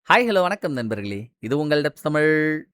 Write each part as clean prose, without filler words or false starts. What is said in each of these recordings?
Hi hello வணக்கம் நண்பர்களே. இது உங்கள் டப்ஸ் தமிழ்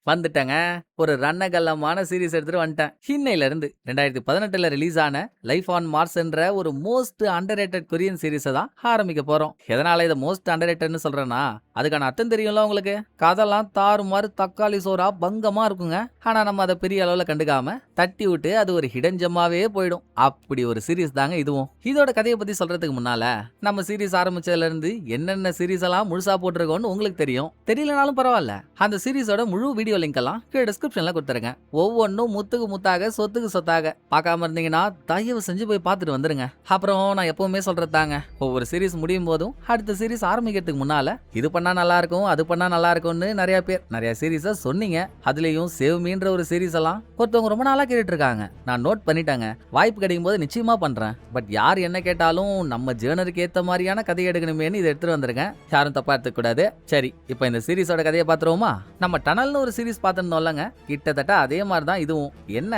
வந்துட்டேங்க. ஒரு ரன்னகல்லமான சீரிஸ் எடுத்துட்டு வந்துட்டேன். இன்னையில இருந்து 2018ல ரிலீஸ் ஆன லைஃப் ஆன் மார்ஸ் என்ற ஒரு மோஸ்ட் அண்டர்ரேட்டட் கொரியன் சீரிஸை தான் ஆரம்பிக்க போறோம். எதனால இதை மோஸ்ட் அண்டர்ரேட்டட்னு சொல்றேன்னா, அதுக்கான அர்த்தம் தெரியும்ல உங்களுக்கு. கதெல்லாம் தாறுமாறு தக்காளி சோறா பங்கமா இருக்குங்க. ஆனா நம்ம அதை பெரிய அளவுல கண்டுக்காம தட்டி விட்டு அது ஒரு ஹிடன் ஜெம்மாவே போயிடும். அப்படி ஒரு சீரிஸ் தாங்க இதுவும். இதோட கதையை பத்தி சொல்றதுக்கு முன்னால நம்ம சீரிஸ் ஆரம்பிச்சதுல இருந்து என்னென்ன சீரிஸ் எல்லாம் முழுசா போட்டிருக்கோம்னு உங்களுக்கு தெரியும். தெரியலனாலும் பரவாயில்ல, அந்த சீரிஸோட முழு வீடியோ லிங்க் எல்லாம் கீழே டிஸ்கிரிப்ஷன்ல கொடுத்துருங்க. ஒவ்வொன்றும் முத்துக்கு முத்தாக சொத்துக்கு சொத்தாக. பார்க்காம இருந்தீங்கன்னா தயவு செஞ்சு போய் பார்த்துட்டு வந்துருங்க. அப்புறம் நான் எப்பவுமே சொல்றதாங்க, ஒவ்வொரு சீரிஸ் முடியும் போதும் அடுத்த சீரிஸ் ஆரம்பிக்கிறதுக்கு முன்னால இது பண்ணா நல்லா இருக்கும் அது பண்ணா நல்லா இருக்கும்னு நிறைய பேர் நிறைய சீரிஸை சொன்னீங்க. அதுலயும் சேவ் மீன்ற ஒரு சீரிஸ் எல்லாம் ஒருத்தவங்க ரொம்ப நாளா கேட்டுட்டு இருக்காங்க. நான் நோட் பண்ணிட்டாங்க, வாய்ப்பு கிடைக்கும் போது நிச்சயமா பண்றேன். பட் யார் என்ன கேட்டாலும் நம்ம ஜேர்னருக்கு ஏத்த மாதிரியான கதை எடுக்கணுமேனு இதை எடுத்துட்டு வந்திருக்கேன். யாரும் தப்பா எடுத்துக்க கூடாது. சரி, இப்போ இந்த சீரிஸோட கதையை பார்த்துருவோமா? நம்ம டனல்னு ஒரு சீரிஸ் பார்த்துருந்தோம்லங்க, கிட்டத்தட்ட அதே மாதிரி தான் இதுவும். என்ன,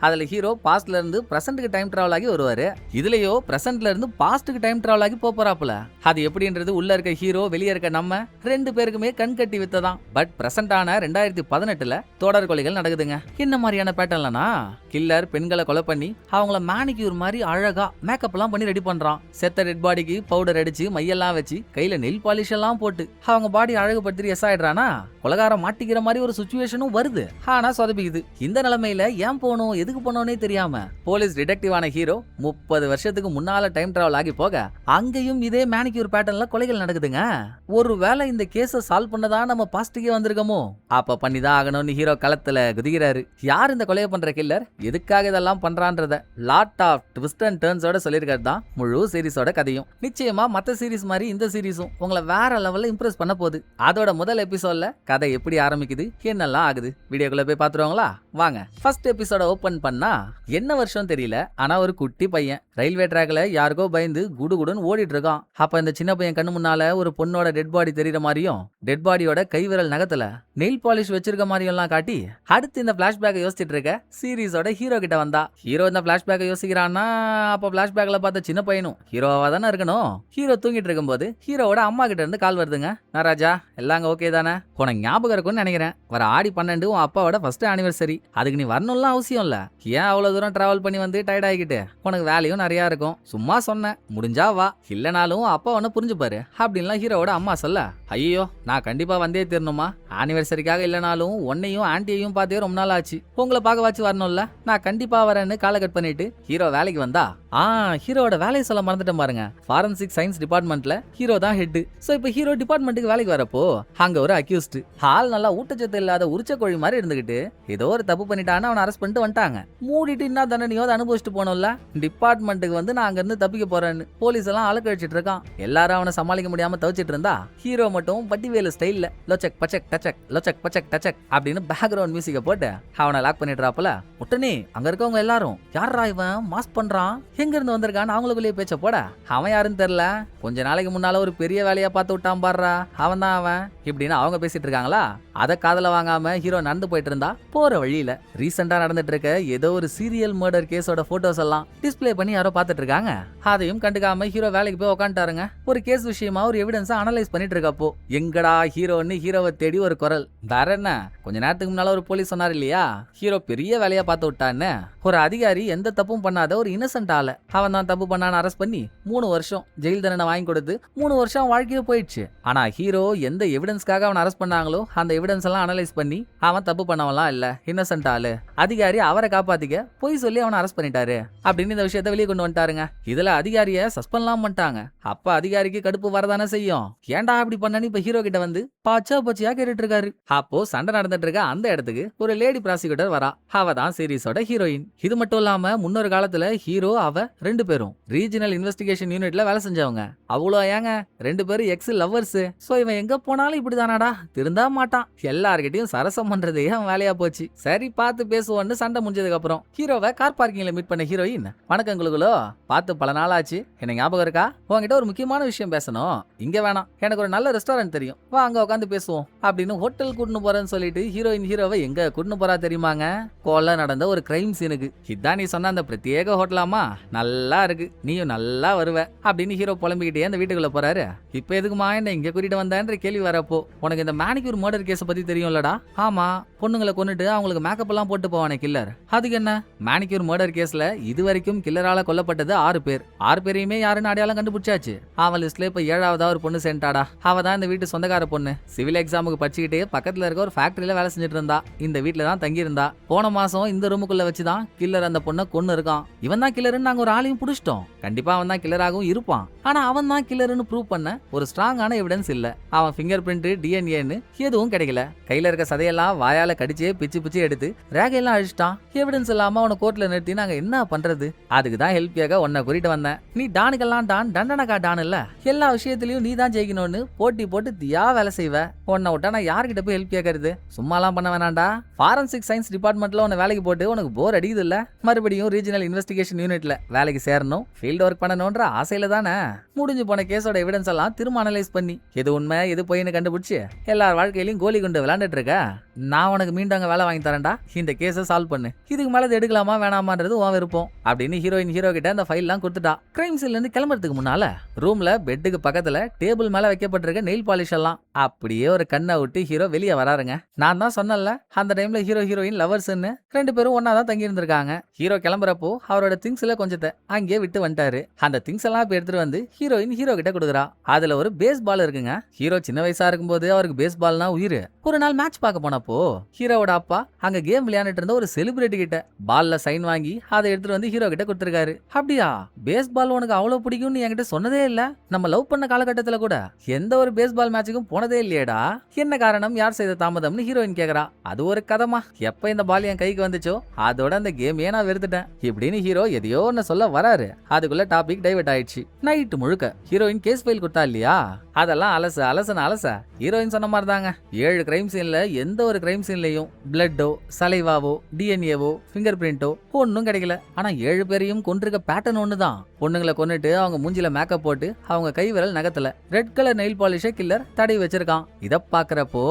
அதுல ஹீரோ பாஸ்ட்ல இருந்து பிரசன்ட்க்கு டைம் டிராவல் ஆகி வருவாரு. இதுலயோ பிரசன்ட்ல இருந்து பாஸ்ட்க்கு டைம் டிராவல் ஆகி போறாப்புல. அது எப்படின்றது உள்ள இருக்க ஹீரோ வெளியே இருக்க நம்ம ரெண்டு பேருக்குமே கண் கட்டி வித்ததான். பட் பிரசன்டான 2018ல தொடர் கொலைகள் நடக்குதுங்க. என்ன மாதிரியான பேட்டர்ன்லனா, கில்லர் பெண்களை கொலை பண்ணி அவங்கள மேனிக்யூர் மாதிரி அழகா மேக்கப் எல்லாம் பண்ணி ரெடி பண்றான். செத்த டெட் பாடிக்கு பவுடர் அடிச்சு மையெல்லாம் வச்சு கையில நெல் பாலிஷ் எல்லாம் போட்டு அவங்க பாடி அழகுபடுத்தி எஸ் ஆயிடுறானா, கொலகாரம் மாட்டிக்கிற மாதிரி ஒரு சுச்சுவேஷனும் வருது. ஆனா சொதப்பிக்குது. இந்த நிலைமையில ஏன் போகணும் எதுக்கு போனோம்னே தெரியாம போலீஸ் டிடெக்டிவான ஹீரோ 30 வருஷத்துக்கு முன்னால டைம் டிராவல் ஆகி போக அங்கேயும் இதே மேனிக்யூர் பேட்டர்ன்ல கொலைகள் நடக்குதுங்க. ஒருவேளை இந்த கேஸை சால்வ் பண்ணதான் நம்ம பாஸ்டுக்கே வந்திருக்கோமோ? அப்ப பண்ணிதான் ஆகணும்னு ஹீரோ களத்துல குதிக்கிறாரு. யார் இந்த கொலையை பண்ற கில்லர், எதுக்காக இதெல்லாம் பண்றான்றத லாட் ஆஃப் ட்விஸ்ட் அண்ட் டர்ன்ஸோட சொல்லியிருக்கிறது தான் முழு சீரிஸோட கதையும். நிச்சயமா மத்த சீரிஸ் மாதிரி இந்த சீரிஸும் உங்களை வேற லெவல்ல இம்ப்ரெஸ் பண்ண போகுது. அதோட முதல் எபிசோட்ல கதை எப்படி ஆரம்பிக்குது என்னெல்லாம் ஆகுது வீடியோக்குள்ள போய் பாத்துருவாங்களா? வாங்க. ஃபர்ஸ்ட் எபிசோட ஓபன் பண்ணா என்ன வருஷம் தெரியல, ஆனா ஒரு குட்டி பையன் ரயில்வே ட்ராக்ல யாருக்கோ பயந்து குடுகுடுன்னு ஓடிட்டு இருக்கான். அப்ப இந்த சின்ன பையன் கண்ணு முன்னால ஒரு பொண்ணோட டெட் பாடி தெரியற மாதிரியும் டெட் பாடியோட கைவிரல் நகத்துல நெயில் பாலிஷ் வச்சிருக்க மாதிரியும் எல்லாம் காட்டி அடுத்து இந்த பிளாஷ்பேக்கை யோசிச்சுட்டு இருக்க சீரிஸோட ஹீரோ கிட்ட வந்தா. ஹீரோ இந்த பிளாஷ்பேக்கை யோசிக்கிறான்னா, அப்ப பிளாஷ்பேக்ல பார்த்த சின்ன பையனும் ஹீரோவா தானே இருக்கணும். ஹீரோ தூங்கிட்டு இருக்கும்போது ஹீரோவோட அம்மா கிட்ட இருந்து கால் வருதுங்க. நான் ராஜா, எல்லாம் ஓகே தானே? உனக்கு ஞாபகம் இருக்கும்னு நினைக்கிறேன், வர ஆடி 12 உன் அப்பாவோட ஃபர்ஸ்ட் ஆனிவர்சரி. அதுக்கு நீ வரணும்லாம் அவசியம் இல்ல. ஏன் அவ்வளவு தூரம் டிராவல் பண்ணி வந்து டயர்ட் ஆகிக்கிட்டு? உனக்கு வேலையும் நிறைய இருக்கும். சும்மா சொன்னேன், முடிஞ்சா வா, இல்லனாலும் அப்பா உன்ன புரிஞ்சுப்பாரு அப்படின்லாம் ஹீரோவோட அம்மா சொல்ல, ஐயோ நான் கண்டிப்பா வந்தே தீரணுமா? ஆனிவர்சரிக்காக இல்லனாலும் உன்னையும் ஆன்டியையும் பார்த்தே ரொம்ப நாள் ஆச்சு, உங்களை பார்க்க வச்சு வரணும்ல, நான் கண்டிப்பா வரேன்னு காலை கட் பண்ணிட்டு ஹீரோ வேலைக்கு வந்தா. ஹீரோட வேலையை சொல்ல மறந்துட்டேன் பாருங்க. ஃபாரன்சிக் சயின்ஸ் டிபார்ட்மெண்ட்ல ஹீரோ தான் ஹெட். சோ இப்போ ஹீரோ டிபார்ட்மெண்ட்டுக்கு வேலைக்கு வரப்போ அங்க ஒரு அக்யூஸ்ட் ஹால் நல்லா ஊட்டச்சத்து இல்லாத உரிச்ச கோழி மாதிரி இருந்துகிட்டு ஏதோ ஒரு தப்பு பண்ணிட்டான்னு அவனை அரெஸ்ட் பண்ணிட்டு வந்துட்டாங்க. மூடிட்டு என்ன தண்டனையோ அனுபவிச்சுட்டு போனோம்ல. டிபார்ட்மெண்ட்டுக்கு வந்து நான் அங்க இருந்து தப்பிக்க போறேன்னு போலீஸ் எல்லாம் அலக்க வச்சிட்டு இருக்கான். எல்லாரும் அவனை சமாளிக்க முடியாம தவிச்சிட்டு இருந்தா ஹீரோ மட்டும் பட்டிவேலு ஸ்டைல்ல லொச்சக் பச்சக் டச்சக் லொச்சக் பச்சக் டச்சக் அப்படின்னு பேக்ரவுண்ட் மியூசிக்க போட்டு அவனை லாக் பண்ணிடுறாப்புல. உடனே அங்க இருக்கவங்க எல்லாரும் யாரா இவன் மாஸ்க் பண்றான், எங்க இருந்து வந்திருக்கான்னு அவங்களுக்குள்ளேயே பேச்ச போட, அவன் யாருன்னு தெரியல, கொஞ்ச நாளைக்கு முன்னால ஒரு பெரிய வேலையா பார்த்து விட்டான் பாடுறா, அவன் தான் அவன் இப்படின்னு அவங்க பேசிட்டு இருக்காங்களா. அதை காதல வாங்காம ஹீரோ நடந்து போயிட்டு இருந்தா போற வழியில ரீசெண்டா நடந்துட்டு இருக்க ஏதோ ஒரு சீரியல் மர்டர் கேஸோட போட்டோஸ் எல்லாம் டிஸ்பிளே பண்ணி யாரோ பார்த்துட்டு இருக்காங்க. அதையும் கண்டுக்காம ஹீரோ வேலைக்கு போய் உட்காந்துட்டாருங்க. ஒரு கேஸ் விஷயமா ஒரு எவிடன்ஸ் அனலைஸ் பண்ணிட்டு இருக்கப்போ எங்கடா ஹீரோன்னு ஹீரோவை தேடி ஒரு குரல். வேற என்ன, கொஞ்ச நேரத்துக்கு முன்னால ஒரு போலீஸ் சொன்னார் இல்லையா, ஹீரோ பெரிய வேலையா பார்த்து விட்டான்னு. ஒரு அதிகாரி எந்த தப்பும் பண்ணாத ஒரு இன்னசென்ட் ஆள அவன் தான் தப்பு பண்ணான்னு அரெஸ்ட் பண்ணி 3 வருஷம் ஜெயில் தண்டனை வாங்கி கொடுத்து 3 வருஷம் வாழ்க்கையே போயிடுச்சு. ஆனா ஹீரோ எந்த எவிடன்ஸ்க்காக அவன் அரெஸ்ட் பண்ணாங்களோ அந்த எவிடன்ஸ் எல்லாம் அனலைஸ் பண்ணி அவன் தப்பு பண்ணவெல்லாம் இல்ல, இன்னசென்ட் ஆளு. அதிகாரி அவரை காப்பாத்திக்க பொய் சொல்லி அவனை அரெஸ்ட் பண்ணிட்டாரு அப்படின்னு இந்த விஷயத்த வெளியே கொண்டு வந்துட்டாருங்க. இதுல அதிகாரிய சஸ்பெண்ட்லாம் பண்ணிட்டாங்க. அப்ப அதிகாரிக்கு கடுப்பு வரதானே செய்யும். ஏன்டா அப்படி பண்ணனு இப்ப ஹீரோ கிட்ட வந்து பச்சா பச்சையா கேட்டுட்டு இருக்காரு. அப்போ சண்டை நடந்துட்டு இருக்க அந்த இடத்துக்கு ஒரு லேடி ப்ராசிக்யூட்டர் வரா. அவ தான் சீரிஸோட ஹீரோயின். இது மட்டும் இல்லாம முன்னொரு காலத்துல ஹீரோ அவ 2 பேரும் ரீஜனல் இன்வெஸ்டிகேஷன் யூனிட்ல வேலை செஞ்சவங்க. அவ்வளோ ஏங்க 2 பேரும் எக்ஸ் லவ்வர்ஸ். சோ இவன் எங்க போனாலும் இப்படிதானாடா, திருந்தா மாட்டான், எல்லார்கிட்டயும் சரசம் பண்றதே அவன் வேலையா போச்சு. சரி பார்த்து பேசுவோன்னு சண்டை முடிஞ்சதுக்கு அப்புறம் ஹீரோவை கார் பார்க்கிங்ல மீட் பண்ண ஹீரோயின், வணக்கம் குழுகுலோ, பார்த்து பல நாள் ஆச்சு, என்ன ஞாபகம் இருக்கா? உங்ககிட்ட ஒரு முக்கியமான விஷயம் பேசணும். இங்க வேணாம், எனக்கு ஒரு நல்ல ரெஸ்டாரண்ட் தெரியும், வா அங்க உட்காந்து பேசுவோம் அப்படின்னு ஹோட்டல் கூட்டின்னு போறேன்னு சொல்லிட்டு ஹீரோயின் ஹீரோவை எங்க கூட்டின்னு போறா தெரியுமாங்க? கொலை நடந்த ஒரு கிரைம் சீனுக்கு. இதான் நீ சொன்ன அந்த பிரத்யேக ஹோட்டலாமா? நல்லா இருக்கு, நீயும் நல்லா வருவ அப்படின்னு ஹீரோ புலம்பிக்கிட்டே அந்த வீட்டுக்குள்ள போறாரு. இப்ப எதுக்குமா என்ன இங்க கூட்டிட்டு வந்தேன்ற கேள்வி வரப்போ, உனக்கு இந்த மேனிக்யூர் மர்டர் கேஸ பத்தி தெரியும்லடா? ஆமா, பொண்ணுங்களை கொன்னுட்டு அவங்களுக்கு மேக்கப் எல்லாம் போட்டு போவானே கில்லர், அதுக்கு என்ன? மேனிக்யூர் மர்டர் கேஸ்ல இது வரைக்கும் கில்லரால கொல்லப்பட்டது 6 பேர். 6 பேரையுமே யாருன்னு அடையாளம் கண்டுபிடிச்சாச்சு. அவன் லிஸ்ட்ல இப்ப 7ஆவதா ஒரு பொண்ணு சென்டாடா. அவ தான் இந்த வீட்டு சொந்தக்கார பொண்ணு. சிவில் எக்ஸாமுக்கு படிச்சுக்கிட்டே பக்கத்துல இருக்க ஒரு ஃபேக்டரியில வேலை செஞ்சுட்டு இருந்தா. இந்த வீட்டுல தான் தங்கி இருந்தா. போன மாசம் இந்த ரூமுக்குள்ள வச்சுதான் கில்லர் அந்த பொண்ணை கொன்னு இருக்கான். இவன் தான் கில்லர்னு நாங்க ஒரு ஆளையும் புடிச்சிட்டோம். கண்டிப்பா அவன் தான் கில்லராகவும் இருப்பான். ஆனா அவன் தான் கில்லர்னு ப்ரூவ் பண்ண ஒரு ஸ்ட்ராங்கான எவிடன்ஸ் இல்ல. அவன் ஃபிங்கர் பிரிண்ட், டிஎன்ஏன்னு எதுவும் கிடைக்கல. கையில இருக்க சதையெல்லாம் வாயால கடிச்சே பிச்சு பிச்சு எடுத்து ரேகையெல்லாம் அழிச்சிட்டான். எவிடன்ஸ் இல்லாம அவனை கோர்ட்ல நிறுத்தி நாங்க என்ன பண்றது? அதுக்கு தான் ஹெல்ப்பியாக உன்னை கூட்டிட்டு வந்தேன். நீ டானுக்கெல்லாம் டான், தண்டனக்கா டான் இல்ல. எல்லா விஷயத்திலயும் நீ தான் ஜெயிக்கணும்னு போட்டி போட்டு தியா வேலை செய்வ. உன்னை விட்டா நான் யார்கிட்ட போய் ஹெல்ப் கேட்கறது? சும்மாலாம் பண்ண வேணாண்டா. ஃபாரன்சிக் சயின்ஸ் டிபார்ட்மெண்ட்ல உன்னை வேலைக்கு போட்டு உனக்கு போர் அடிக்குது இல்ல? மறுபடியும் ரீஜனல் இன்வெஸ்டிகேஷன் யூனிட்ல வேலைக்கு சேரணும், ஃபீல்ட் ஒர்க் பண்ணணும்ன்ற ஆசையில தானே முடிஞ்சு போன கேஸோட எவிடன்ஸ் எல்லாம் திரும்ப அனலைஸ் பண்ணி எது உண்மை எது பொய்னு கண்டுபிடிச்சு எல்லார் வாழ்க்கையிலையும் கோலி குண்டு விளையாண்டுட்டு இருக்க. நான் உனக்கு மீண்டும் அங்க வேலை வாங்கி தரேன்டா. இந்த கேஸை சால்வ் பண்ணு. இதுக்கு மேல எடுக்கலாமா வேணாமான்றது உன் விருப்பம் அப்படின்னு ஹீரோயின் ஹீரோ கிட்ட அந்த ஃபைல் எல்லாம் கொடுத்துட்டா. கிரைம் சீன்ல இருந்து கிளம்புறதுக்கு முன்னால ரூம்ல பெட்டுக்கு பக்கத்துல டேபிள் மேல வைக்கப்பட்டிருக்க நெயில் பாலிஷ் எல்லாம் அப்படியே ஒரு கண்ணை விட்டு ஹீரோ வெளியே வராருங்க. நான் தான் சொன்னல அந்த டைம்ல ஹீரோ ஹீரோயின் லவர்ஸ்ன்னு 2 பேரும் ஒன்னா தான் தங்கி இருந்திருக்காங்க. ஹீரோ கிளம்புறப்போ அவரோட திங்ஸ்ல கொஞ்சத்தை அங்கேயே விட்டு வந்துட்டாரு. அந்த திங்ஸ் எல்லாம் இப்ப எடுத்துட்டு வந்து ஹீரோயின் ஹீரோ கிட்ட கொடுக்குறா. அதுல ஒரு பேஸ் பால் இருக்குங்க. ஹீரோ சின்ன வயசா இருக்கும்போது அவருக்கு பேஸ் பால்னா உயிர். ஒரு நாள் மேட்ச் பார்க்க போனப்போ ஹீரோவோட அப்பா அங்க கேம் விளையாண்டுட்டு இருந்த ஒரு செலிபிரிட்டி கிட்ட பால்ல சைன் வாங்கி அதை எடுத்துட்டு வந்து ஹீரோ கிட்ட கொடுத்திருக்காரு. அப்படியா, பேஸ் பால் உனக்கு அவ்வளவு பிடிக்கும்னு என்கிட்ட சொன்னதே இல்ல. நம்ம லவ் பண்ண காலகட்டத்துல கூட எந்த ஒரு பேஸ் பால் மேட்சுக்கும் போனதே இல்லையேடா. என்ன காரணம், யார் செய்த தாமதம்னு ஹீரோயின் கேக்குறா. அது ஒரு கதமா, எப்ப இந்த பால் என் கைக்கு வந்துச்சோ அதோட அந்த கேமையே நான் வெறுத்துட்டேன் இப்படின்னு ஹீரோ எதையோ ஒன்னு சொல்ல வராரு. அதுக்குள்ள டாபிக் டைவர்ட் ஆயிடுச்சு. நைட்டு முழுக்க ஹீரோயின் கேஸ் ஃபைல் கொடுத்தா இல்லையா, அதெல்லாம் அலச ஹீரோயின் சொன்ன மாதிரி தாங்க. 7 கிரைம் சீன்ல எந்த ஒரு கிரைம் சீன்லயும் பிளட்டோ, சலைவாவோ, டிஎன்ஏவோ, பிங்கர் பிரிண்டோ ஒன்னும் கிடைக்கல. ஆனா 7 பேரையும் கொண்டிருக்க பேட்டர்ன் ஒண்ணுதான். பொண்ணுங்களை கொன்னுட்டு அவங்க மூஞ்சில மேக்கப் போட்டு அவங்க கை விரல் நகத்துல ரெட் கலர் நெயில் பாலிஷ கில்லர் தடவி வச்சிருக்கான். இத பாக்குறப்போ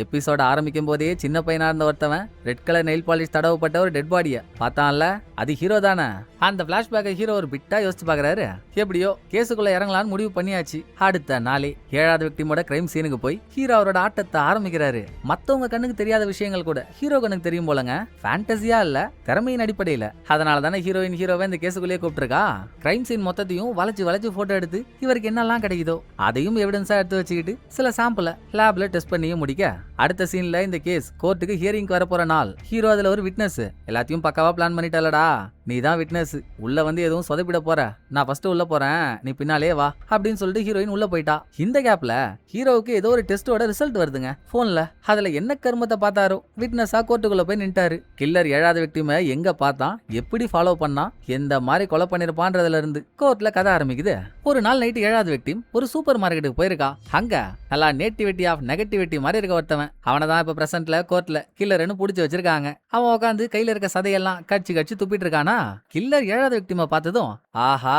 எபிசோட ஆரம்பிக்கும் போதே சின்ன பையனா இருந்த ஒருத்தவன் ரெட் கலர் நெயில் பாலிஷ் தடவப்பட்ட ஒரு டெட் பாடிய பார்த்தான்ல, அது ஹீரோ தானே. அந்த பிளாஷ்பேக்கை ஹீரோ ஒரு பிட்டா யோசிச்சு பாக்குறாரு. எப்படியோ கேஸுக்குள்ள இறங்கலான்னு முடிவு பண்ணியாச்சு. அடுத்த நாளே 7வது விக்டிமோட கிரைம் சீனுக்கு போய் ஹீரோ அவரோட ஆட்டத்தை ஆரம்பிக்கிறாரு. மத்தவங்க கண்ணுக்கு தெரியாத விஷயங்கள் கூட ஹீரோ கண்ணுக்கு தெரியும் போலங்க. ஃபேண்டசியா இல்ல, திறமையின் அடிப்படையில. அதனால தானே ஹீரோயின் ஹீரோவை இந்த கேஸுக்குள்ளே கூப்பிட்டுருக்கா. கிரைம் சீன் மொத்தத்தையும் வளைச்சு போட்டோ எடுத்து இவருக்கு என்னெல்லாம் கிடைக்குதோ அதையும் எவிடன்ஸா எடுத்து வச்சுக்கிட்டு சில சாம்பிள லேப்ல டெஸ்ட் பண்ணியும் முடிக்க அடுத்த சீன்ல இந்த கேஸ் கோர்ட்டுக்கு ஹியரிங் வர போற நாள். ஹீரோ அதுல ஒரு விட்னஸ். எல்லாத்தையும் பக்காவா பிளான் பண்ணிட்டாலடா. நீ தான் விட்னஸ், உள்ள வந்து எதுவும் சொதப்பிட போற, நான் ஃபர்ஸ்ட் உள்ள போறேன், நீ பின்னாலே வா அப்படின்னு சொல்லிட்டு ஹீரோயின் உள்ள போயிட்டா. இந்த கேப்ல ஹீரோவுக்கு ஏதோ ஒரு டெஸ்டோட ரிசல்ட் வருதுங்க போன்ல. அதுல என்ன கர்மத்தை பார்த்தாரோ விட்னஸா கோர்ட்டுக்குள்ள போய் நின்ட்டாரு. கில்லர் 7வது விக்டிமை எங்க பார்த்தான், எப்படி ஃபாலோ பண்ணா, எந்த மாதிரி கொலை பண்ணிருப்பான்றதுல இருந்து கோர்ட்ல கதை ஆரம்பிக்குது. ஒரு நாள் நைட்டு 7வது விக்டிம் ஒரு சூப்பர் மார்க்கெட்டுக்கு போயிருக்கா. அங்க நல்லா நேட்டிவிட்டி ஆஃப் நெகட்டிவிட்டி மாதிரி இருக்க ஒருத்தவன். அவனை தான் இப்ப பிரசன்ட்ல கோர்ட்ல கில்லர்னு புடிச்சு வச்சிருக்காங்க. அவன் உட்காந்து கையில இருக்க சதையெல்லாம் கடிச்சு துப்பிட்டு இருக்கானா. கில்லர் 7வது விக்டிமை பார்த்ததும் ஆஹா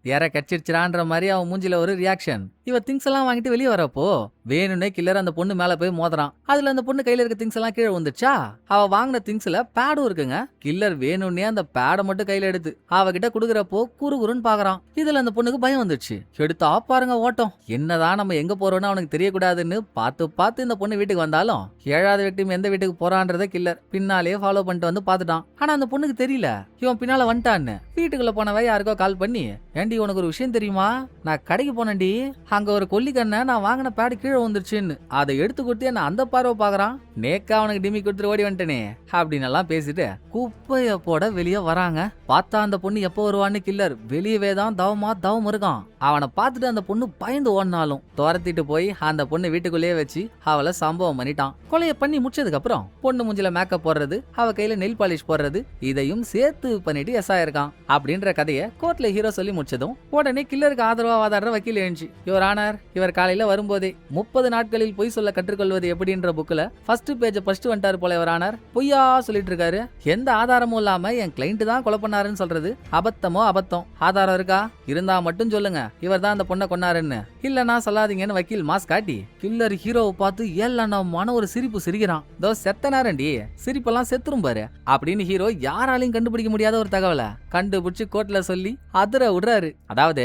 யார கடிச்சிருச்சான்ற மாதிரி அவன் மூஞ்சில ஒரு ரியாக்ஷன். இவ திங்ஸ் எல்லாம் வாங்கிட்டு வெளியே வரப்போ வேணும்னே கில்லர் அந்த பொண்ணு மேல போய் மோதுறான். அதுல அந்த பொண்ணு கையில இருக்க திங்ஸ் எல்லாம் கீழே வந்துச்சா. அவ வாங்கின திங்ஸ்ல பேடும் இருக்குங்க. கில்லர் வேணும்னே அந்த பேடை மட்டும் கையில எடுத்து அவகிட்ட குடுக்கறப்போ குறுகுறுன்னு பாக்குறான். இதுல அந்த பொண்ணுக்கு பயம் வந்துச்சு. எடுத்தா பாருங்க ஓட்டம். என்னதான் நம்ம எங்க போறோம்னு அவனுக்கு தெரியக்கூடாதுன்னு பார்த்து இந்த பொண்ணு வீட்டுக்கு வந்தாலும் 7வது விக்டிம் எந்த வீட்டுக்கு போறான்றத கில்லர் பின்னாலே ஃபாலோ பண்ணிட்டு வந்து பாத்துட்டான். ஆனா அந்த பொண்ணுக்கு தெரியல இவன் பின்னால வந்துட்டான்னு. வீட்டுக்குள்ள போனவ யாருக்கோ கால் பண்ணி, ஏண்டி உனக்கு ஒரு விஷயம் தெரியுமா, நான் கடைக்கு போனேன்டி, அங்க ஒரு கொல்லிக்கண்ணை நான் வாங்கின பேடு கீழே வந்துருச்சுன்னு. அதை எடுத்து கொடுத்து என்ன அந்த பார்வை பாக்குறான். நேக்கா அவனுக்கு டிமி கொடுத்துட்டு ஓடி வந்துட்டனே அப்படின்னு எல்லாம் பேசிட்டு குப்பைய போட வெளியே வராங்க. பார்த்தா அந்த பொண்ணு எப்போ வருவான்னு கில்லர் வெளியவே தான் தவம் இருக்கான். அவனை பார்த்துட்டு அந்த பொண்ணு பயந்து ஓடினாலும் துரத்திட்டு போய் அந்த பொண்ணு வீட்டுக்குள்ளேயே வச்சு அவளை சம்பவம் பண்ணிட்டான். கொலையை பண்ணி முடிச்சதுக்கு அப்புறம் பொண்ணு மூஞ்சில மேக்கப் போடுறது, அவ கையில நெயில் பாலிஷ் போடுறது, இதையும் சேர்த்து பண்ணிட்டு எஸ் ஆயிருக்கான். அப்படின்ற கதையை கோர்ட்ல கோர்ட்ல ஹீரோ சொல்லி முடிச்சதும் உடனே கில்லருக்கு ஆதரவா வாதாடுற வக்கீல் எழுந்துச்சு, யுவர் ஆனர், இவர் காலையில வரும்போதே 30 நாட்களில் பொய் சொல்ல கற்றுக்கொள்வது எப்படின்ற புக்ல ஃபர்ஸ்ட் பேஜ் ஃபர்ஸ்ட் வந்துட்டாரு போல யுவர் ஆனர். பொய்யா சொல்லிட்டு இருக்காரு. எந்த ஆதாரமும் இல்லாம என் கிளைண்ட் தான் கொலை பண்ணாருன்னு சொல்றது அபத்தமோ அபத்தம். ஆதாரம் இருக்கா? இருந்தா மட்டும் சொல்லுங்க இவர் தான் அந்த பொண்ணை கொன்னாருன்னு. இல்லன்னா சொல்லாதீங்கன்னு வக்கீல் மாஸ் காட்டி கில்லர் ஹீரோவை பார்த்து ஏளனமான ஒரு சிரிப்பு சிரிக்கிறான். தோ செத்தனாரண்டி, சிரிப்பெல்லாம் செத்துரும் பாரு அப்படின்னு ஹீரோ யாராலையும் கண்டுபிடிக்க முடியாத ஒரு தகவலை கண்டுபிடிச்சு கோர்ட்ல சொல்லி அதிர விடுறாரு. அதாவது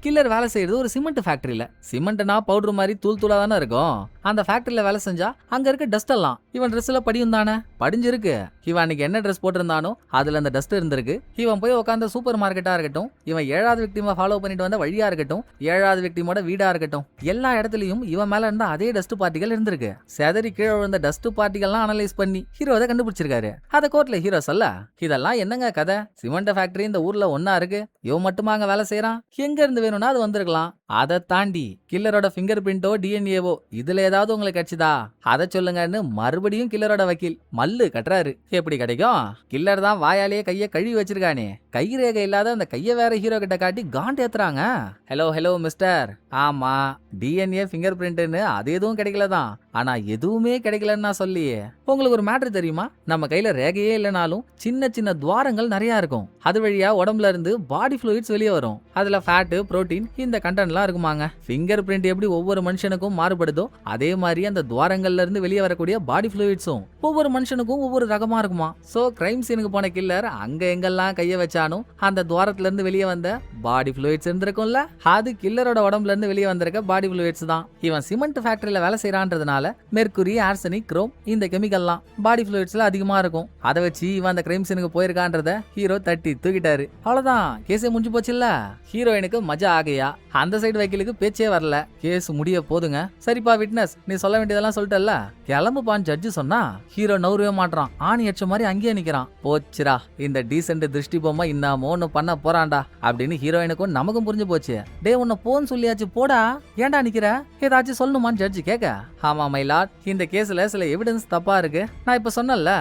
கில்லர் வேலை செய்யறது ஒரு சிமெண்ட் ஃபேக்டரியில. சிமெண்ட்னா பவுடர் மாதிரி தூள் தூளா தானே இருக்கும். அந்த ஃபேக்டரியில வேலை செஞ்சா அங்க இருக்க டஸ்ட் எல்லாம் இவன் ட்ரெஸ்ல படியும் தானே, படிஞ்சிருக்கு. இவன் அன்னைக்கு என்ன ட்ரெஸ் போட்டிருந்தானோ அதுல அந்த டஸ்ட் இருந்திருக்கு. இவன் போய் உட்காந்த சூப்பர் மார்க்கெட்டா இருக்கட்டும், இவன் 7வது விக்டிமை ஃபாலோ பண்ணிட்டு வந்த வழியா இருக்கட்டும், 7வது விக்டிமோட வீடா இருக்கட்டும், எல்லா இடத்துலயும் இவன் மேல இருந்த அதே டஸ்ட் பார்ட்டிகள் இருந்திருக்கு. செதறி கீழே விழுந்த டஸ்ட் பார்ட்டிகள்லாம் அனலைஸ் பண்ணி ஹீரோ அதை கண்டுபிடிச்சிருக்காரு. அதை கோர்ட்ல ஹீரோ சொல்ல, இதெல்லாம் என்னங்க கதை? சிமெண்ட் ஃபேக்டரி இந்த ஊர்ல ஒன்னா இருக்கு, இவன் மட்டுமா அங்க வேலை செய்யறான்? எங்க இருந்து வேணும்னா அது வந்திருக்கலாம். அதை தாண்டி கில்லரோட ஃபிங்கர் பிரிண்டோ டிஎன்ஏவோ இதுல ஏதாவது உங்களுக்கு கிடைச்சதா அதை சொல்லுங்கன்னு மறுபடியும் கில்லரோட வக்கீல் மல்லு கட்டுறாரு. எப்படி கிடைக்கும்? கில்லர் தான் வாயாலேயே கையை கழுவி வச்சிருக்கானே, கை ரேகை இல்லாத அந்த கையை வேற ஹீரோ கிட்ட காட்டி காண்ட் ஏத்துறாங்க. ஹலோ ஹலோ மிஸ்டர், ஆமா டிஎன்ஏ ஃபிங்கர் பிரிண்ட்னு அது எதுவும் கிடைக்கலதான், ஆனா எதுவுமே கிடைக்கலன்னா சொல்லி உங்களுக்கு ஒரு மேட்டர் தெரியுமா? நம்ம கையில ரேகையே இல்லைனாலும் சின்ன சின்ன துவாரங்கள் நிறைய இருக்கும். அது வழியா உடம்புல இருந்து பாடி ஃப்ளூயிட்ஸ் வெளியே வரும். அதுல ஃபேட்டு, புரோட்டீன் இந்த கண்டென்ட்லாம் இருக்குமாங்க. ஃபிங்கர் பிரிண்ட் எப்படி ஒவ்வொரு மனுஷனுக்கும் மாறுபடுதோ அதே மாதிரி அந்த துவாரங்கள்ல இருந்து வெளியே வரக்கூடிய பாடி ஃப்ளூயிட்ஸும் ஒவ்வொரு மனுஷனுக்கும் ஒவ்வொரு ரகமா இருக்குமா. சோ கிரைம் சீனுக்கு போன கில்லர் அங்க எங்கெல்லாம் கைய வச்சானும் அந்த துவாரத்துல இருந்து வெளியே வந்த பாடி ஃப்ளூயிட்ஸ் இருந்திருக்கும்ல, அது கில்லரோட உடம்புல இருந்து வெளியே வந்திருக்க பாடி ஃப்ளூயிட்ஸ் தான். இவன் சிமெண்ட் ஃபேக்டரியில வேலை செய்யறான்றதுனால மெர்க்குரி, ஆர்சனிக், குரோம் இந்த கெமிக்கல்லாம் பாடி ஃப்ளூயிட்ஸ்ல அதிகமா இருக்கும். அதை வச்சு இவன் அந்த கிரைம் சீனுக்கு போயிருக்கான்றத ஹீரோ தட்டி தூக்கிட்டாரு. அவ்வளவுதான், கேஸே முடிஞ்சு போச்சுல்ல. ஹீரோயினுக்கு மஜா ஆகையா, அந்த சைடு வக்கீலுக்கு பேச்சே வரல. கேஸ் முடிய போதுங்க. சரிப்பா விட்னஸ், நீ சொல்ல வேண்டியதெல்லாம் சொல்லிட்டல்ல, கிளம்புப்பான்னு ஜட்ஜு சொன்னா ஹீரோ நவுறவே மாட்டான். ஆணி அடிச்ச மாதிரி அங்கேயே நிக்கிறான். போச்சுரா, இந்த டீசென்ட் திருஷ்டி பொம்மை இன்னமோ ஒன்னு பண்ண போறான்டா அப்படின்னு ஹீரோயினுக்கும் நமக்கும் புரிஞ்சு போச்சு. டே உன்னை போன்னு சொல்லியாச்சு, போடா, ஏன்டா நிக்கிற, ஏதாச்சும் சொல்லணுமான்னு ஜட்ஜு கேட்க, ஆமா மைலாட், இந்த கேஸ்ல சில எவிடன்ஸ் தப்பா இருக்கு. நான் இப்ப சொன்னல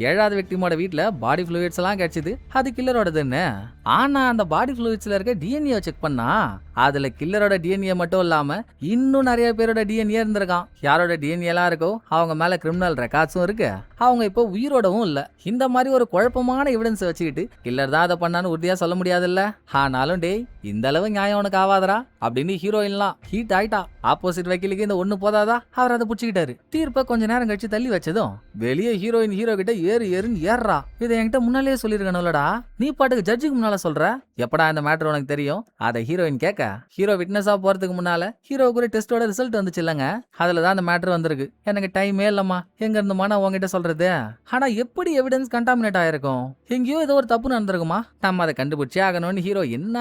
7வது விக்டிமோட வீட்ல பாடி ஃப்ளூயிட்ஸ் எல்லாம் கிடைச்சது, அது கில்லரோடதுன்னு. ஆனா அந்த பாடி ஃப்ளூயிட்ஸ்ல இருக்க டிஎன்ஏ செக் பண்ணா அதுல கில்லரோட டிஎன்ஏ மட்டும் இல்லாம இன்னும் நிறைய பேரோட டிஎன்ஏ இருந்திருக்கான். யாரோட டிஎன்ஏ எல்லாம் இருக்கோ அவங்க மேல கிரிமினல் ரெக்கார்ட்ஸும் இருக்கு. அவங்க இப்போ உயிரோடவும் இல்ல. இந்த மாதிரி ஒரு குழப்பமான எவிடன்ஸ் வச்சுக்கிட்டு கில்லர் தான் அதை பண்ணான்னு உறுதியா சொல்ல முடியாதுல்ல. ஆனாலும் டேய், இந்த அளவு நியாயம் உனக்கு ஆவாதரா அப்படின்னு ஹீரோயின்லாம் ஹீட் ஆயிட்டா. ஆப்போசிட் வக்கீலுக்கு இந்த ஒண்ணு போதாதா, அவர் அதை புடிச்சுக்கிட்டாரு. தீர்ப்ப கொஞ்ச நேரம் கழிச்சு தள்ளி வச்சதும் வெளியே ஹீரோயின் ஹீரோ கிட்ட ஏறுன்னு ஏறா. இதை என்கிட்ட முன்னாலேயே சொல்லிருக்கணும்லடா, நீ பாட்டுக்கு ஜட்ஜுக்கு முன்னால சொல்ற, எப்படா இந்த மேட்டர் உனக்கு தெரியும்? அதை ஹீரோயின் கேட்க, ஹீரோ விட்னஸா போறதுக்கு முன்னால ஹீரோவுக்கு ஒரு டெஸ்டோட ரிசல்ட் வந்துச்சு இல்லங்க, அதுலதான் அந்த மேட்டர் வந்திருக்கு. எனக்கு டைமே இல்லம்மா, எங்க இருந்துமா நான் உங்ககிட்ட சொல்றது. ஆனா எப்படி எவிடன்ஸ் கண்டாமினேட் ஆயிருக்கும்? எங்கேயோ ஏதோ ஒரு தப்பு நடந்திருக்குமா, நம்ம அதை கண்டுபிடிச்சே ஆகணும்னு ஹீரோ என்ன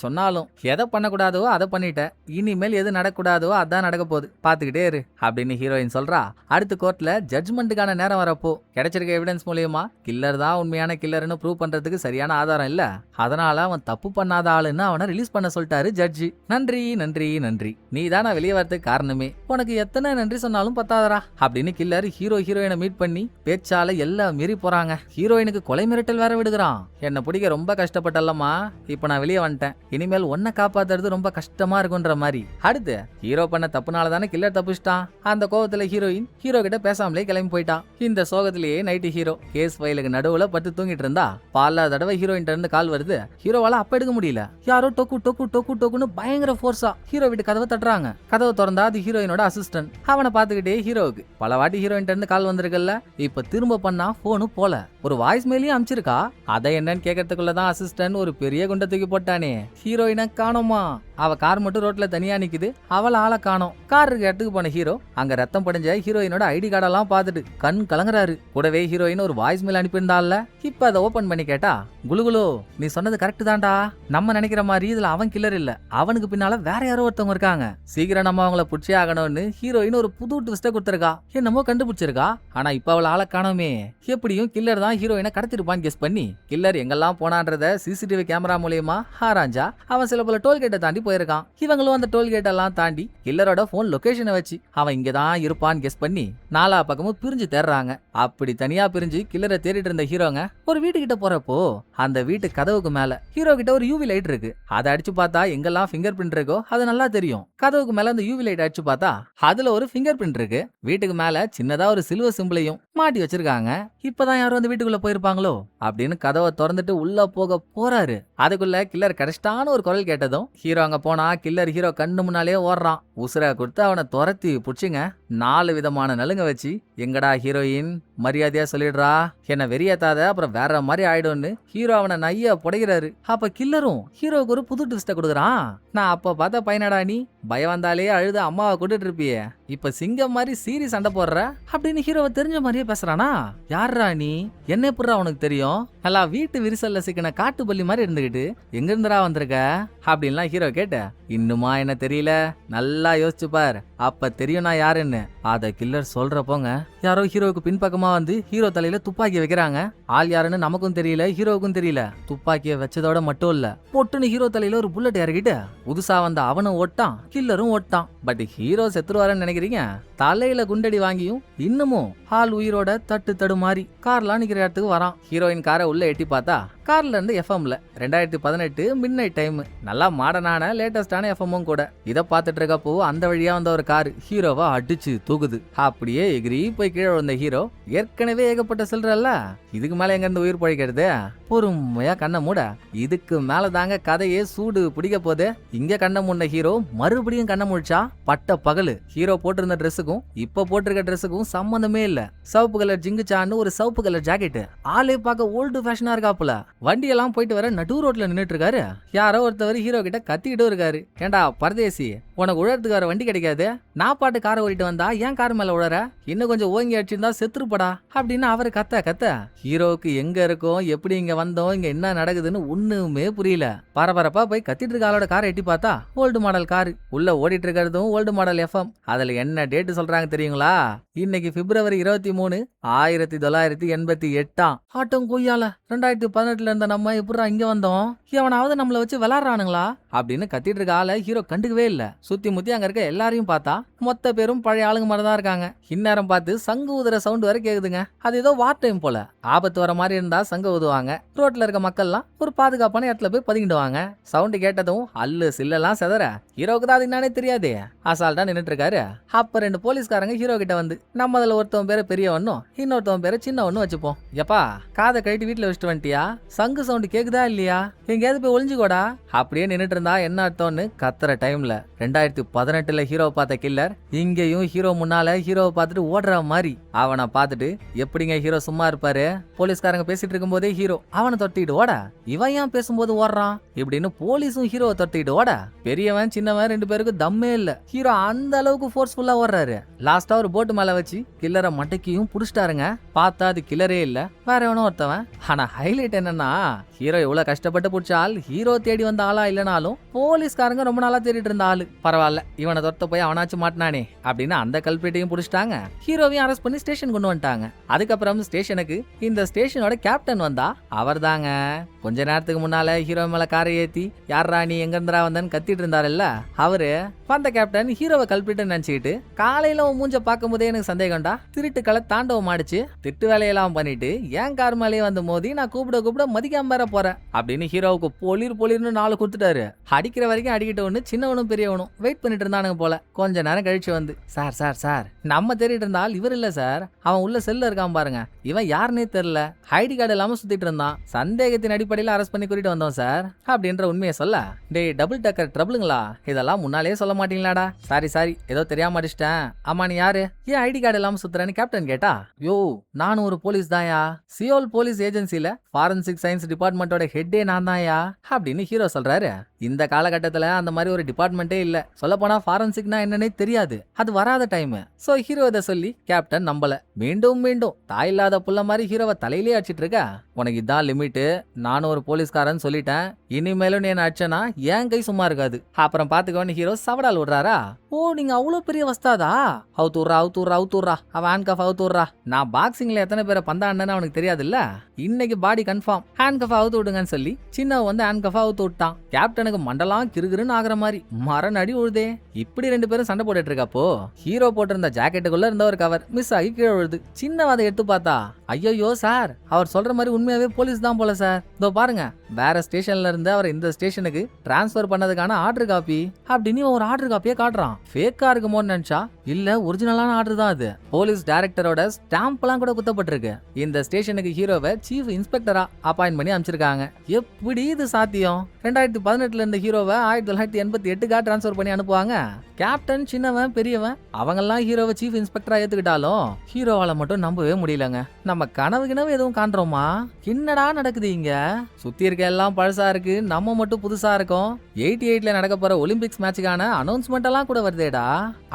சொன்னாலும், எதை பண்ணக்கூடாதோ அதை பண்ணிட்ட, இனிமேல் எது நடக்கூடாதோ அதான் நடக்க போகுது, பாத்துக்கிட்டே இரு அப்படின்னு ஹீரோயின் சொல்றா. அடுத்த கோர்ட்ல ஜட்ஜ்மெண்ட்டுக்கான நேரம் வரப்போ கிடைச்சிருக்க எவிடன்ஸ் மூலியமா கில்லர் தான் உண்மையான கில்லர்னு ப்ரூவ் பண்றதுக்கு சரியான ஆதாரம் இல்ல, அதனால அவன் தப்பு பண்ணாத ஆளுன்னு அவனை ரிலீஸ் பண்ண சொல்லிட்டாரு ஜட்ஜி. நன்றி நன்றி நன்றி, நீ தான் நான் வெளியே வரதுக்கு காரணமே, உனக்கு எத்தனை நன்றி சொன்னாலும் பத்தாதரா அப்படின்னு கில்லர் ஹீரோயினை மீட் பண்ணி பேச்சால எல்லாம் மீறி போறாங்க. ஹீரோயினுக்கு கொலை மிரட்டல் வேற விடுகிறான். என்ன பிடிக்க ரொம்ப கஷ்டப்பட்டல்லம்மா, இப்ப நான் வெளியே வந்துட்டேன், இனிமேல் ஒன்ன காப்பாத்துறது ரொம்ப கஷ்டமா இருக்குன்ற மாதிரி. அடுத்து ஹீரோ பண்ண தப்புனால தானே கில்லர் தப்பிச்சிட்டான். அந்த கோவத்துல ஹீரோயின் ஹீரோ கிட்ட பேசாமலே கிளம்பி போயிட்டான். இந்த சோகத்திலேயே நைட்டு ஹீரோ கேஸ் ஃபைலுக்கு நடுவுல பட்டு தூங்கிட்டு இருந்தா பல தடவை ஹீரோயின் இருந்து கால் வருது. ஹீரோவால அப்ப எடுக்க முடியல. யாரோ டொக்கு டொக்கு டொக்கு டொக்குன்னு பயங்கர ஃபோர்ஸா ஹீரோ வீட்டு கதவை தட்டுறாங்க. கதவை திறந்தா அது ஹீரோயினோட அசிஸ்டன்ட். அவனை பாத்துக்கிட்டே ஹீரோவுக்கு பல வாட்டி ஹீரோயின் இருந்து கால் வந்திருக்கல, இப்ப திரும்ப பண்ணா போனு போல ஒரு வாய்ஸ் மெயிலையும் அனுப்பிச்சிருக்கா. அதை என்னன்னு கேட்கறதுக்குள்ளதான் அசிஸ்டன்ட் ஒரு பெரிய குண்டை தூக்கி போட்டானே. ஹீரோயினை காணோமா, அவ கார் மட்டும் ரோட்ல தனியா நிக்குது, அவள ஆளை காணோம். கார் இருக்க இடத்துக்கு போன ஹீரோ அங்க ரத்தம் படிஞ்ச ஹீரோயினோட ஐடி கார்டெல்லாம் பார்த்துட்டு கண் கலங்குறாரு. கூடவே ஹீரோயின் ஒரு வாய்ஸ் மெயில் அனுப்பியிருந்தால, இப்ப அதை ஓபன் பண்ணி கேட்டா, குலுகுலோ நீ சொன்னது கரெக்ட் தான்டா, நம்ம நினைக்கிற மாதிரி இதுல அவன் கில்லர் இல்ல, அவனுக்கு பின்னால வேற யாரோ ஒருத்தவங்க இருக்காங்க, சீக்கிரம் நம்ம அவங்கள புடிச்சே ஆகணும்னு ஹீரோயின் ஒரு புது ட்விஸ்ட கொடுத்திருக்கா. என்னமோ கண்டுபிடிச்சிருக்கா. ஆனா இப்ப அவள ஆளை காணோமே. எப்படியும் கில்லர் தான் ஹீரோயினை கடத்திருப்பான்னு கெஸ் பண்ணி கில்லர் எங்கெல்லாம் போனான்றத சிசிடிவி கேமரா மூலியமா ஆராய்ஞ்சா அவன் சில பல டோல்கேட்டை தாண்டி போயிருக்கான். இவங்களும் அந்த டோல்கேட் எல்லாம் தாண்டி கில்லரோட போன் லொகேஷனை வச்சு அவன் இங்கதான் இருப்பான்னு கெஸ் பண்ணி நாலா பக்கமும் பிரிஞ்சு தேடுறாங்க. அப்படி தனியா பிரிஞ்சு கில்லரை தேடிட்டு இருந்த ஹீரோங்க ஒரு வீட்டுக்கிட்ட போறப்போ அந்த வீட்டு கதவுக்கு மேல ஹீரோ கிட்ட ஒரு யூவி லைட் இருக்கு. அதை அடிச்சு பார்த்தா எங்கெல்லாம் ஃபிங்கர் பிரிண்ட் இருக்கோ அது நல்லா தெரியும். கதவுக்கு மேல அந்த யூவி லைட் அடிச்சு பார்த்தா அதுல ஒரு ஃபிங்கர் பிரிண்ட் இருக்கு. வீட்டுக்கு மேல சின்னதா ஒரு சில்வர் சிம்பிளையும் மாட்டி வச்சிருக்காங்க. இப்பதான் யாரும் அந்த வீட்டுக்குள்ள போயிருப்பாங்களோ அப்படின்னு கதவை திறந்துட்டு உள்ள போக போறாரு. அதுக்குள்ள கில்லர் கரெக்டான ஒரு குரல் கேட்டதும் ஹீரோ அங்க போனா கில்லர் ஹீரோ கண்ணு முன்னாலே ஓடுறான். உசுர கொடுத்து அவனை துரத்தி புடிச்சுங்க 4 விதமான நலுங்க வச்சு, எங்கடா ஹீரோயின் மரியாதையா சொல்லிடுறா, என்ன வெறியத்தாத அப்புறம் வேற மாதிரி ஆயிடும்னு ஹீரோ அவனை நைய புடைகிறாரு. அப்ப கில்லரும் ஹீரோவுக்கு ஒரு புது ட்விஸ்ட கொடுக்குறான். நான் அப்ப பார்த்த பையனடா நீ, பயம் வந்தாலே அழுத அம்மாவை கூட்டிட்டு இருப்பியே, இப்ப சிங்கம் மாதிரி சீரி சண்டை போடுற அப்படின்னு ஹீரோவை தெரிஞ்ச மாதிரியே பேசுறானா. யாரா நீ, என்ன எப்படா உனக்கு தெரியும், நல்லா வீட்டு விரிசல்ல சிக்கின காட்டு பள்ளி மாதிரி இருந்துகிட்டு எங்க இருந்துடா வந்திருக்க அப்படின்லாம் ஹீரோ கேட்ட. இன்னுமா என்ன தெரியல, நல்லா யோசிச்சு பார், அப்ப தெரியும் நான் யாருன்னு. அத கில்லர் சொல்றப்போங்க யாரோ ஹீரோவுக்கு பின்பக்கமா வந்து ஹீரோ தலையில துப்பாக்கி வைக்கிறாங்க. ஆள் யாருன்னு நமக்கும் தெரியல, ஹீரோவுக்கும் தெரியல. துப்பாக்கிய வச்சதோட மட்டும் இல்ல, பொட்டுன்னு ஹீரோ தலையில ஒரு புல்லட் இறக்கிட்டு புதுசா வந்த அவனும் ஓட்டான், கில்லரும் ஓட்டான். பட் ஹீரோ செத்துருவாருன்னு நினைக்கிறீங்க? தலையில குண்டடி வாங்கியும் இன்னமும் ஆள் உயிரோட தட்டு தடு மாறி கார்லாம் நிக்கிற இடத்துக்கு வரான். ஹீரோயின் காரை உள்ள எட்டி பார்த்தா கார்ல இருந்து எஃப்எம்ல 2018 மிட் நைட் டைம், நல்லா மாடர்னான லேட்டஸ்டான எஃப்எம்மும் கூட. இதை பார்த்துட்டு இருக்கப்போ அந்த வழியா வந்த ஒரு கார் ஹீரோவை அடிச்சு தூக்குது. அப்படியே எகிரி போய் கீழே விழுந்த ஹீரோ ஏற்கனவே ஏகப்பட்ட சில்றல்ல, இதுக்கு மேல எங்க இருந்து உயிர் பழிக்கிறது? பொறுமையா கண்ணை மூட, இதுக்கு மேல தாங்க கதையே சூடு பிடிக்க போது. இங்க கண்ணை மூடின ஹீரோ மறுபடியும் கண்ணை முழிச்சா பட்ட பகலு. ஹீரோ போட்டிருந்த ட்ரெஸ்ஸுக்கும் இப்ப போட்டிருக்க ட்ரெஸ்ஸுக்கும் சம்பந்தமே இல்ல. சிவப்பு கலர் ஜிங்குச்சான்னு ஒரு சிவப்பு கலர் ஜாக்கெட், ஆளே பார்க்க ஓல்டு ஃபேஷனா இருக்காப்புல. வண்டியெல்லாம் போயிட்டு வர நடு ரோட்ல நின்னுட்டு இருக்காரு. யாரோ ஒருத்தவர் ஹீரோ கிட்ட கத்திக்கிட்டு இருக்காரு. ஏண்டா பரதேசி, உனக்கு உழறதுக்கு வர வண்டி கிடைக்காது, நான் பாட்டு காரை ஓடிட்டு வந்தா ஏன் கார் மேல உழற, இன்னும் கொஞ்சம் ஓங்கி அடிச்சிருந்தா செத்துருப்படா அப்படின்னு அவரு கத்த. ஹீரோவுக்கு எங்க இருக்கோம், எப்படி இங்க வந்தோம், இங்க என்ன நடக்குதுன்னு ஒண்ணுமே புரியல. பரபரப்பா போய் கத்திட்டு இருக்க ஆளோட காரை எட்டி பார்த்தா ஓல்டு மாடல் காரு. உள்ள ஓடிட்டு இருக்கிறதும் ஓல்டு மாடல் எஃப்எம். அதுல என்ன டேட் சொல்றாங்க தெரியுங்களா? இன்னைக்கு பிப்ரவரி 23, 1988. ஆட்டம் கொய்யால 2018 இருந்த நம்ம எப்படா இங்க வந்தோம், எவனாவது நம்மள வச்சு விளாடுறானுங்களா அப்படின்னு கத்திட்டு இருக்க ஆளை ஹீரோ கண்டுக்கவே இல்ல. சுத்தி முத்தி அங்க இருக்க எல்லாரையும் பார்த்தா மொத்த பேரும் பழைய ஆளுங்க மாதிரி தான் இருக்காங்க. இந்நேரம் பார்த்து சங்கு ஊதுற சவுண்ட் வரை கேக்குதுங்க. அது ஏதோ வார் டைம் போல. ஆபத்து வர மாதிரி இருந்தா சங்க ஊதுவாங்க. ரோட்ல இருக்க மக்கள்லாம் ஒரு பாதுகாப்பான இடத்துல போய் பதுங்கிடுவாங்க. சவுண்ட் கேட்டதும் அல்லு சில்லெல்லாம் செதற ஹீரோக்கு தான் அது என்னன்னே தெரியாது, அசால்ட்டா நின்னுட்டு இருக்காரு. அப்ப 2 போலீஸ்காரங்க ஹீரோ கிட்ட வந்து, நம்ம அதுல ஒருத்தவன் பேரு பெரியவனும் இன்னொருத்தவன் பேரு சின்னவனும் வச்சுப்போம், எப்பா காதை கழட்டி வீட்டுல வச்சுட்டு வந்துட்டியா, சங்கு சவுண்ட் கேக்குதா இல்லையா, எங்கேயாவது போய் ஒளிஞ்சுக்கோடா அப்படியே நின்னுட்டு இருந்தா என்ன அர்த்தம்னு கத்துற டைம்ல 2018 ஹீரோ பார்த்த கில்லர் இங்கேயும் ஹீரோ முன்னால ஹீரோவை பார்த்துட்டு ஓடுற மாதிரி. அவனை பார்த்துட்டு எப்படிங்க ஹீரோ சும்மா இருப்பாரு, போலீஸ்காரங்க பேசிட்டு இருக்கும் போதே ஹீரோ அவனை தொட்டிட்டு ஓட, இவன் ஏன் பேசும்போது ஓடுறான் இப்படின்னு போலீஸும் ஹீரோவை தொட்டிட்டு ஓட, பெரியவன் சின்னவன் 2 பேருக்கு தம்மே இல்ல. ஹீரோ அந்த அளவுக்கு ஃபோர்ஸ்ஃபுல்லா ஓடுறாரு. லாஸ்டா ஒரு போட்டு மேல வச்சு கில்லரை மட்டைக்கையும் புடிச்சிட்டாருங்க. பார்த்தா அது கில்லரே இல்ல, வேற எவனோ ஒருத்தவன். ஆனா ஹைலைட் என்னன்னா, ஹீரோ எவ்வளவு கஷ்டப்பட்டு புடிச்சால் ஹீரோ தேடி வந்த ஆளா இல்லனாலும் போலீஸ்காரங்க ரொம்ப நாளா தேடிட்டு இருந்த ஆளு. பரவாயில்ல, இவனை தொட்ட போய் அவனாச்சும் மாட்டினானே அப்படின்னு அந்த கல்பிரேட்டையும் புடிச்சிட்டாங்க. ஹீரோவையும் அரெஸ்ட் பண்ணி ஸ்டேஷன் கொண்டு வந்துட்டாங்க. அதுக்கப்புறம் ஸ்டேஷனுக்கு இந்த ஸ்டேஷனோட கேப்டன் வந்தா அவர் தாங்க. கொஞ்ச நேரத்துக்கு முன்னால ஹீரோ மேல காரை ஏத்தி யாரா நீ எங்க இருந்தா வந்தன்னு கத்திட்டு இருந்தாருல்ல அவரு. வந்த கேப்டன் ஹீரோவை கல்பிட்டு நினைச்சுக்கிட்டு, காலையில உன் மூஞ்ச பார்க்கும் போதே எனக்கு சந்தேகம்டா, திருட்டுக்களை தாண்டவம் ஆடிச்சு, திட்டு வேலையெல்லாம் பண்ணிட்டு ஏன் கார் மேலேயே வந்து மோதி நான் கூப்பிட மதிக்காம வேற போறேன் அப்படின்னு ஹீரோவுக்கு பொலிர்னு 4 கொடுத்துட்டாரு. அடிக்கிற வரைக்கும் அடிக்கிட்டவனு சின்னவனும் பெரியவனும் வெயிட் பண்ணிட்டு இருந்தானுங்க போல. கொஞ்ச நேரம் கழிச்சு வந்து, சார் நம்ம தேடிட்டு இருந்தால் இவர் இல்ல சார், அவன் உள்ள செல்ல இருக்கான் பாருங்க, இவன் யாருன்னே தெரியல, ஐடி கார்டு இல்லாம சுத்திட்டு இருந்தான், சந்தேகத்தின் அடிப்படையில் அரெஸ்ட் பண்ணி கூட்டிட்டு வந்தோம் சார் அப்படின்ற உண்மையை சொல்ல, டேய் டபுள் டக்கர் ட்ரபிளுங்களா, இதெல்லாம் முன்னாலே சொல்ல மாட்டீங்களாடா, சாரி ஏதோ தெரியாம அடிச்சிட்டேன், ஆமா நீ யாரு, ஏன் ஐடி கார்டு இல்லாம சுத்துறேன்னு கேப்டன் கேட்டா, யோ நானும் ஒரு போலீஸ் தான்யா, சியோல் போலீஸ் ஏஜென்சில ஃபாரன்சிக் சயின்ஸ் டிபார்ட்மெண்டோட ஹெட்டே நான் தான்யா அப்படின்னு ஹீரோ சொல்றாரு. இந்த காலகட்டத்துல அந்த மாதிரி ஒரு டிபார்ட்மெண்டே இல்ல, சொல்ல போனா ஃபாரன்சிக்னா என்னன்னே தெரியாது, அது வராத டைம். சோ ஹீரோ இதை சொல்லி கேப்டன் நம்பல. மீண்டும் தாய் இல்லாத புள்ள மாதிரி ஹீரோவை தலையிலே அடிச்சிட்டு இருக்க, உனக்கு இதான் லிமிட், நானும் ஒரு போலீஸ்காரன் சொல்லிட்டேன், இனிமேலும் நீ என்ன அடிச்சனா என் கை சும்மா இருக்காது, அப்புறம் பாத்துக்கோன்னு ஹீரோ சவடால் விடுறாரா. ஓ நீங்க அவ்வளவு பெரிய வஸ்தாதா, அவுத்துறா அவன் ஹேண்ட் கஃப் அவுத்துறா, நான் பாக்ஸிங்ல எத்தனை பேரை பந்தாண்டன்னு அவனுக்கு தெரியாது இல்ல, இன்னைக்கு பாடி கன்ஃபார்ம், ஹேண்ட் கஃப் அவுத்து விடுங்கன்னு சொல்லி சின்ன சின்ன வந்து ஹேண்ட்கஃபா அவுத்து விட்டான். கேப்டனுக்கு மண்டலாம் கிறுகிறுன்னு ஆகுற மாதிரி மரண அடி உழுதே. இப்படி 2 பேரும் சண்டை போட்டுட்டு இருக்கப்போ ஹீரோ போட்டிருந்த ஜாக்கெட்டுக்குள்ள இருந்த ஒரு கவர் மிஸ் ஆகி கீழே விழுது. சின்ன அதை எடுத்து பார்த்தா ஐயோ சார், அவர் சொல்ற மாதிரி உண்மையாவே போலீஸ் தான் போல சார். இதோ பாருங்க, வேற ஸ்டேஷன்ல இருந்து அவர் இந்த ஸ்டேஷனுக்கு டிரான்ஸ்பர் பண்ணதுக்கான ஆர்டர் காப்பி அப்படின்னு ஒரு ஆர்டர் காப்பியே காட்டுறான். ஃபேக்கா இருக்குமோன்னு நினைச்சா இல்ல, ஒரிஜினலான ஆர்டர் தான் அது. போலீஸ் டைரக்டரோட ஸ்டாம்ப் எல்லாம் கூட குத்தப்பட்டிருக்கு. இந்த ஸ்டேஷனுக்கு ஹீரோவை சீஃப் இன்ஸ்பெக்டரா அப்பாயிண்ட் பண்ணி அமைச்சிருக்காங்க. எப்படி இது சாத்தியம்? 2018ல இருந்த ஹீரோவை 1988க்கா டிரான்ஸ்பர் பண்ணி அனுப்புவாங்க. கேப்டன் சின்னவன் பெரியவன் அவங்கெல்லாம் ஹீரோவை சீஃப் இன்ஸ்பெக்டரா ஏத்துக்கிட்டாலும் ஹீரோவால மட்டும் நம்பவே முடியலங்க. நம்ம கனவு எதுவும் காண்றோமா? என்னடா நடக்குது இங்க? சுத்தி இருக்க எல்லாம் பழசா இருக்கு, நம்ம மட்டும் புதுசா இருக்கோம். 88ல நடக்க போற ஒலிம்பிக்ஸ் மேட்சுக்கான அனௌன்ஸ்மெண்ட் எல்லாம் கூட வருதேடா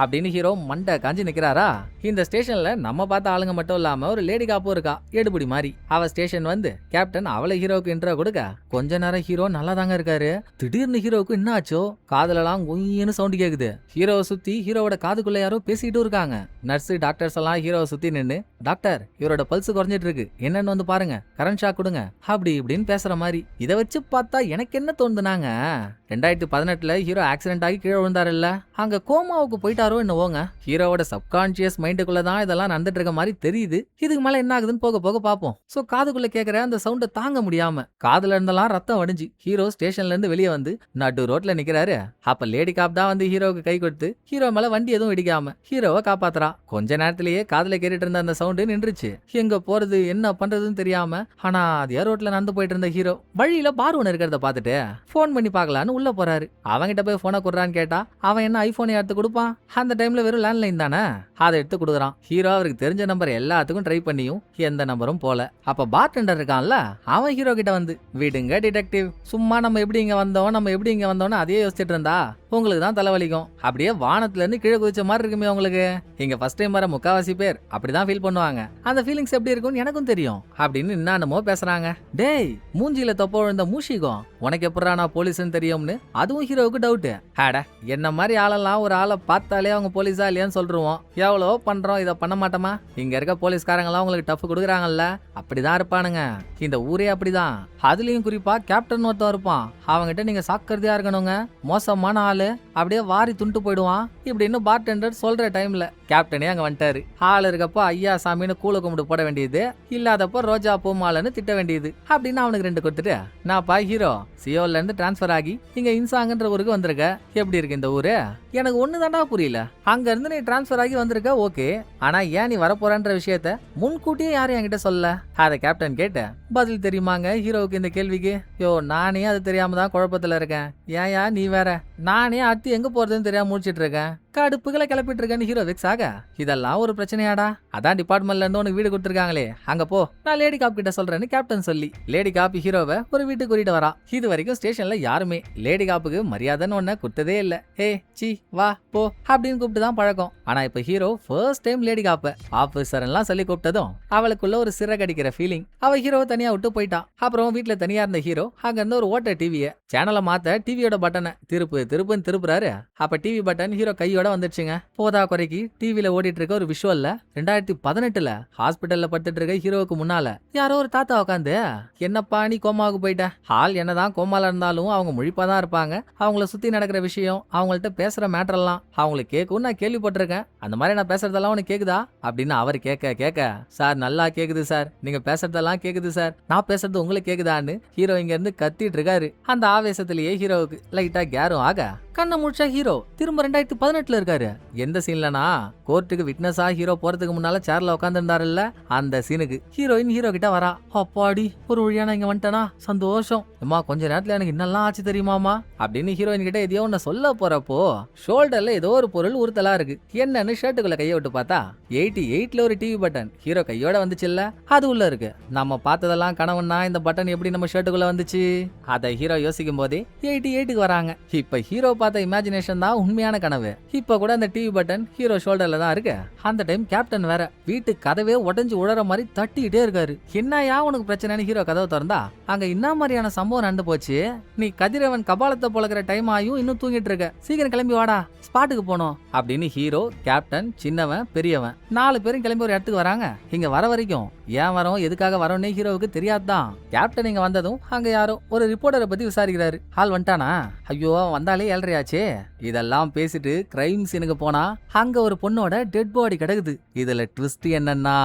அப்படின்னு ஹீரோ மண்டை காஞ்சி நிக்கிறாரா. இந்த ஸ்டேஷன்ல நம்ம பார்த்த ஆளுங்க மட்டும் இல்லாம ஒரு லேடி காப்பும் இருக்கா, எடுபடி மாதிரி. அவ ஸ்டேஷன் வந்து கேப்டன் அவளை ஹீரோக்கு இன்ட்ரோ கொடுக்க கொஞ்ச நேரம் ஹீரோ நல்லா தாங்க இருக்காரு. திடீர்னு ஹீரோவுக்கு என்ன ஆச்சோ, காதுலலாம் குயின்னு சவுண்ட் கேக்குது. ஹீரோவை சுத்தி ஹீரோவோட காதுக்குள்ள யாரோ பேசிக்கிட்டு இருக்காங்க. நர்ஸ் டாக்டர்ஸ் எல்லாம் ஹீரோவை சுத்தி நின்னு, டாக்டர் இவரோட பல்ஸ் குறைஞ்சிட்டு இருக்கு, என்னன்னு வந்து பாருங்க, கரண்ட் ஷாக் கொடுங்க அப்படி இப்படின்னு பேசுற மாதிரி. இதை வச்சு பார்த்தா எனக்கு என்ன தோணுதுனாங்க, 2018ல ஹீரோ ஆக்சிடென்ட் ஆகி கீழே விழுந்தாரு இல்ல, அங்க கோமாவுக்கு போயிட்டாரோ என்னவோங்க. ஹீரோவோட சப்கான்சியஸ் மைண்டுக்குள்ளதான் இதெல்லாம் நடந்துட்டு இருக்க மாதிரி தெரியுது. இதுக்கு மேல என்ன ஆகுதுன்னு போக போக பாப்போம். சோ காதுக்குள்ள கேக்குற அந்த சவுண்டை தாங்க முடியாம காதுல இருந்தெல்லாம் ரத்தம் வடிஞ்சு ஹீரோ ஸ்டேஷன்ல இருந்து வெளியே வந்து நடு ரோட்ல நிக்கிறாரு. அப்ப லேடி காப் தான் வந்து ஹீரோவுக்கு கை கொடுத்து ஹீரோ மேல வண்டி எதுவும் இடிக்காம ஹீரோவை காப்பாத்துறா. கொஞ்ச நேரத்திலேயே காதுல கேட்டுட்டு இருந்த அந்த சவுண்டு நின்றுச்சு. எங்க போறது என்ன பண்றதுன்னு தெரியாம ஆனா அதே ரோட்ல நடந்து போயிட்டு இருந்த ஹீரோ வழியில பார் ஒண்ணு இருக்கிறத பாத்துட்டு போன் பண்ணி பாக்கலான்னு உள்ள போறாரு. அவங்கிட்ட போய் போனை கொடுறான்னு கேட்டா அவன் என்ன ஐபோனை எடுத்து கொடுப்பான்? அந்த டைம்ல வெறும் லேண்ட்லைன் தானே, அதை எடுத்து கொடுக்குறான். ஹீரோ அவருக்கு தெரிஞ்ச நம்பர் எல்லாத்துக்கும் ட்ரை பண்ணியும் எந்த நம்பரும் போல. அப்ப பார்டெண்டர் இருக்கான்ல, அவன் ஹீரோ கிட்ட வந்து, விடுங்க டிடெக்டிவ், சும்மா நம்ம எப்படி இங்க வந்தோம்னு அதே யோசிச்சுட்டு இருந்தா உங்களுக்கு தான் தலைவலிக்கும். அப்படியே வானத்துல இருந்து கீழே குதிச்ச மாதிரி இருக்குமே உங்களுக்கு. இங்க ஃபர்ஸ்ட் டைம் வர முக்காவாசி பேர் அப்படிதான் ஃபீல் பண்ணுவாங்க. அந்த ஃபீலிங்ஸ் எப்படி இருக்கும்னு எனக்கும் தெரியும் அப்படின்னு என்னமோ பேசுறாங்க. டேய் மூஞ்சியில தொப்ப விழுந்த மூஷிகம், உனக்கு எப்படா நான் போலீஸ்னு தெரியும்னு அதுவும் ஹீரோவுக்கு டவுட். ஆட என்ன மாதிரி ஆளெல்லாம் ஒரு ஆளை பார்த்தாலே அவங்க போலீஸா இல்லையான்னு சொல்றோம். எவ்வளோ பண்றோம், இதை பண்ண மாட்டோமா? இங்க இருக்க போலீஸ்காரங்க எல்லாம் உங்களுக்கு டஃப் கொடுக்குறாங்கல்ல, அப்படிதான் இருப்பானுங்க. இந்த ஊரே அப்படிதான். அதுலயும் குறிப்பா கேப்டன் ஒருத்தன் இருப்பான், அவங்கிட்ட நீங்க சாக்கிரதையா இருக்கணுங்க. மோசமான ஆளு, அப்படியே வாரி துண்டு போயிடுவான் இப்படின்னு பார்டெண்டர் சொல்ற டைம்ல கேப்டனே அங்க வந்துட்டாரு. ஆள் இருக்கப்போ ஐயா சாமின்னு கூல கும்பிட்டு போட வேண்டியது, இல்லாதப்போ ரோஜா பூ மாலைன்னு திட்ட வேண்டியது அப்படின்னு அவனுக்கு 2 கொடுத்துட்டு, நான் பா ஹீரோ சியோல இருந்து டிரான்ஸ்பர் ஆகி இங்க இன்சாங்கன்ற ஊருக்கு வந்திருக்க. எப்படி இருக்கு இந்த ஊரு? எனக்கு ஒண்ணுதாண்டா புரியல. அங்க இருந்து நீ டிரான்ஸ்பர் ஆகி வந்திருக்க ஓகே, ஆனா ஏன் நீ வரப்போறன்ற விஷயத்த முன்கூட்டியே யாரும் என்கிட்ட சொல்ல? அத கேப்டன் கேட்ட பதில் தெரியுமாங்க ஹீரோவுக்கு இந்த கேள்விக்கு? யோ நானே அது தெரியாம தான் குழப்பத்துல இருக்கேன். ஏயா நீ வேற, நானே அடுத்து எங்க போறதுன்னு தெரியாம முடிச்சிட்டு இருக்கேன். கடுப்புகளை கிளப்பிட்டு இருக்கேன்னு ஹீரோ வெக்ஸ் ஆக, இதெல்லாம் ஒரு பிரச்சனையாடா? அதான் டிபார்ட்மெண்ட்ல இருந்து உனக்கு வீடு கொடுத்துருக்காங்களே, அங்க போ, நான் லேடி காப் கிட்ட சொல்றேன்னு கேப்டன் சொல்லி லேடி காப் ஹீரோவை ஒரு வீட்டுக்கு கூட்டிட்டு வரா. இது வரைக்கும் ஸ்டேஷன்ல யாருமே லேடி காப்புக்கு மரியாதைன்னு ஒண்ணு கொடுத்ததே இல்ல. ஹே சி வா போ அப்படின்னு கூப்பிட்டு தான் பழக்கம். ஆனா இப்ப ஹீரோ ஃபர்ஸ்ட் டைம் லேடி காப்ப ஆபீசர் எல்லாம் சொல்லி கூப்பிட்டதும் அவளுக்குள்ள ஒரு சிறகடிக்கிற ஃபீலிங். அவ ஹீரோவை தனியா விட்டு போயிட்டான். அப்புறம் வீட்டுல தனியா இருந்த ஹீரோ அங்க இருந்து ஒரு ஓட்ட டிவியை சேனலை மாத்த டிவியோட பட்டனை திருப்புன்னு திருப்புறாரு. அப்ப டிவி பட்டன் ஹீரோ கையோட வந்துடுச்சுங்க. போதா குறைக்கு டிவில ஓடிட்டு இருக்க ஒரு விஷுவல்ல 2018ல ஹாஸ்பிட்டல்ல படுத்துட்டு இருக்க ஹீரோவுக்கு முன்னால யாரோ ஒரு தாத்தா உட்காந்து, என்னப்பா நீ கோமாவுக்கு போயிட்ட? ஆள் என்னதான் கோமால இருந்தாலும் அவங்க முழிப்பாதான் இருப்பாங்க. அவங்கள சுத்தி நடக்கிற விஷயம், அவங்கள்ட்ட பேசுற மேட்டர் எல்லாம் அவங்களுக்கு கேட்கும் நான் கேள்விப்பட்டிருக்கேன். அந்த மாதிரி நான் பேசுறதெல்லாம் உனக்கு கேக்குதா அப்படின்னு அவர் கேட்க, சார் நல்லா கேக்குது சார், நீங்க பேசுறதெல்லாம் கேக்குது சார், நான் பேசுறது உங்களுக்கு கேக்குதான்னு ஹீரோ இங்க இருந்து கத்திட்டு இருக்காரு. அந்த ஆவேசத்திலேயே ஹீரோவுக்கு லைட்டா கேரும் ஆக கண்ண முடிச்சா ஹீரோ திரும்ப 2018ல இருக்காரு. எந்த சீன்லனா கோர்ட்டுக்கு விட்னஸா ஹீரோ போறதுக்கு முன்னால சேர்ல உட்கார்ந்து இருந்தாருல்ல, அந்த சீனுக்கு ஹீரோயின் ஹீரோ கிட்ட வரா. அப்பாடி ஒரு வழியா நான் இங்க வந்துட்டேனா, சந்தோஷம். அம்மா கொஞ்ச நேரத்துல எனக்கு இன்னெல்லாம் ஆச்சு தெரியுமாமா அப்படின்னு ஹீரோயின் கிட்ட எதையோ ஒன்னு சொல்ல போறப்போ ஷோல்டர்ல ஏதோ ஒரு பொருள் உறுத்தலா இருக்கு. என்னன்னு ஷர்ட்டுக்குள்ள கைய விட்டு பார்த்தா 88ல ஒரு டிவி பட்டன் ஹீரோ கையோட வந்துச்சுல்ல, அது உள்ள இருக்கு. நம்ம பார்த்ததெல்லாம் கனவுன்னா இந்த பட்டன் எப்படி நம்ம ஷர்ட்டுக்குள்ள வந்துச்சு? அதை ஹீரோ யோசிக்கும் போதே 88க்கு வராங்க. இப்ப ஹீரோ பார்த்த இமேஜினேஷன் தான் உண்மையான கனவு. இப்ப கூட அந்த டிவி பட்டன் ஹீரோ ஷோல்டர்ல தான் இருக்கு. அந்த டைம் கேப்டன் வேற வீட்டு கதவே உடைஞ்சு உழற மாதிரி தட்டிக்கிட்டே இருக்காரு. என்னையா உனக்கு பிரச்சனைன்னு ஹீரோ கதவை திறந்தா அங்க என்ன மாதிரியான சம்பவம் நடந்து போச்சு? நீ கதிரவன் கபாலத்தை பொழக்கிற டைம் ஆயும் இன்னும் தூங்கிட்டு இருக்க, சீக்கிரம் கிளம்பி வாடா, ஸ்பாட்டுக்கு போனோம் அப்படின்னு ஹீரோ, கேப்டன், சின்னவன், பெரியவன் 4 பேரும் கிளம்பி ஒரு இடத்துக்கு வராங்க. இங்க வர வரைக்கும் ஏன் வரோம், எதுக்காக வரோம்னே ஹீரோவுக்கு தெரியாதுதான். கேப்டன் இங்க வந்ததும் அங்க யாரோ ஒரு ரிப்போர்ட்டரை பத்தி விசாரிக்கிறாரு. ஆள் வந்துட்டானா? ஐயோ வந்தாலே 7:30 இதெல்லாம் பேசிட்டு கிரைம் சீனுக்கு போனா அங்க ஒரு பொண்ணோட டெட் பாடி கிடக்குது. இதுல ட்விஸ்ட் என்னன்னா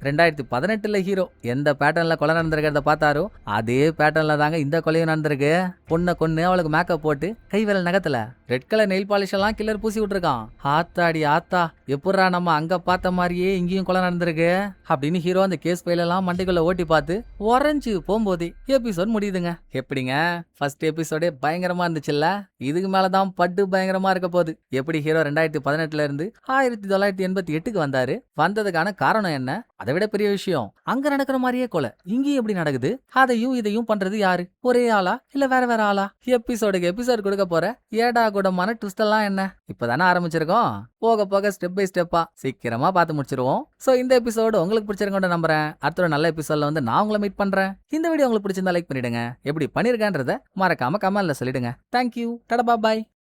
2018 ஹீரோ எந்த பேட்டர்ன்ல கொலை நடந்திருக்கிறத பார்த்தாரோ அதே பேட்டர்ன்ல தாங்க இந்த கொலையும் நடந்திருக்கு. பொண்ணை கொன்னு அவளுக்கு மேக்கப் போட்டு கைவிரல் நகத்துல ரெட் கலர் நெயில் பாலிஷ் எல்லாம் கில்லர் பூசி விட்டுருக்கான். ஆத்தாடி ஆத்தா, எப்படா நம்ம அங்க பார்த்த மாதிரியே இங்கேயும் கொலை நடந்திருக்கு அப்படின்னு ஹீரோ அந்த கேஸ் ஃபைல் எல்லாம் மண்டைக்குள்ள ஓட்டி பார்த்து உறைஞ்சு போகும்போதே எபிசோட் முடியுதுங்க. எப்படிங்க, ஃபர்ஸ்ட் எபிசோடே பயங்கரமா இருந்துச்சுல்ல, இதுக்கு மேலதான் பட்டு பயங்கரமா இருக்க போகுது. எப்படி ஹீரோ 2018 இருந்து 1988 வந்தாரு, வந்ததுக்கான காரணம் என்ன, அதை விட பெரிய விஷயம் அங்க நடக்கிற மாதிரியே கொலை இங்கேயும் எப்படி நடக்குது, அதையும் இதையும் பண்றது யாரு, ஒரே ஆளா இல்ல வேற வேற ஆளா, எபிசோடுக்கு எபிசோட் கொடுக்க போற ஏடா கூடமான ட்விஸ்ட் எல்லாம் என்ன, இப்பதானே ஆரம்பிச்சிருக்கோம். போக போக ஸ்டெப் பை ஸ்டெப்பா சீக்கிரமா பார்த்து முடிச்சிருவோம். சோ இந்த எபிசோடு உங்களுக்கு பிடிச்சிருக்கோன்னு நம்புறேன். அடுத்த ஒரு நல்ல எபிசோட்ல வந்து நான் உங்களை மீட் பண்றேன். இந்த வீடியோ உங்களுக்கு பிடிச்சிருந்தா லைக் பண்ணிடுங்க, எப்படி பண்ணிருக்கேன்றத மறக்காம கமெண்ட்ல சொல்லிடுங்க. தேங்க்யூ, டடா பாய்.